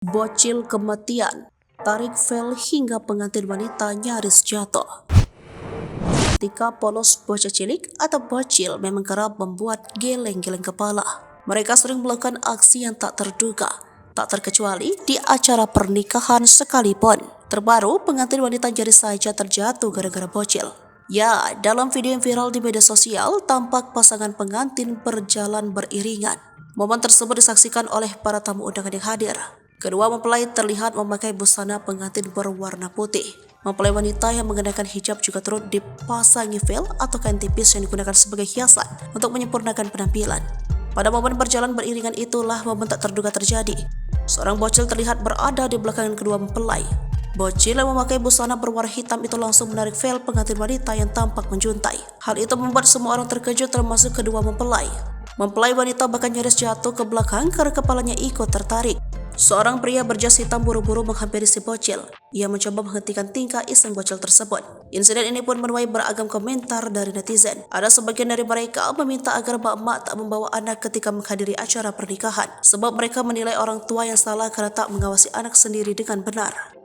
Bocil kematian, tarik vel hingga pengantin wanita nyaris jatuh. Ketika polos bocah cilik atau bocil memang kerap membuat geleng-geleng kepala. Mereka sering melakukan aksi yang tak terduga, tak terkecuali di acara pernikahan sekalipun. Terbaru, pengantin wanita nyaris saja terjatuh gara-gara bocil. Ya, dalam video yang viral di media sosial, tampak pasangan pengantin berjalan beriringan. Momen tersebut disaksikan oleh para tamu undangan yang hadir. Kedua mempelai terlihat memakai busana pengantin berwarna putih. Mempelai wanita yang mengenakan hijab juga turut dipasangi vel atau kain tipis yang digunakan sebagai hiasan untuk menyempurnakan penampilan. Pada momen berjalan beriringan itulah momen tak terduga terjadi. Seorang bocil terlihat berada di belakang kedua mempelai. Bocil yang memakai busana berwarna hitam itu langsung menarik vel pengantin wanita yang tampak menjuntai. Hal itu membuat semua orang terkejut termasuk kedua mempelai. Mempelai wanita bahkan nyaris jatuh ke belakang karena kepalanya ikut tertarik. Seorang pria berjas hitam buru-buru menghampiri si bocil. Ia mencoba menghentikan tingkah iseng bocil tersebut. Insiden ini pun menuai beragam komentar dari netizen. Ada sebagian dari mereka meminta agar mak-mak tak membawa anak ketika menghadiri acara pernikahan, sebab mereka menilai orang tua yang salah karena tak mengawasi anak sendiri dengan benar.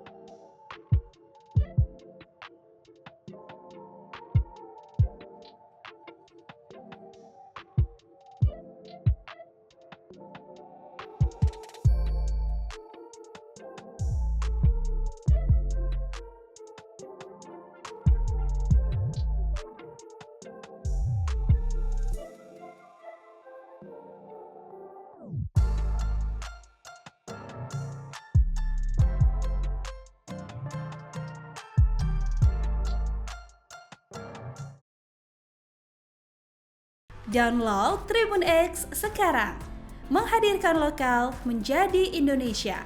Download Tribun X sekarang, menghadirkan lokal menjadi Indonesia.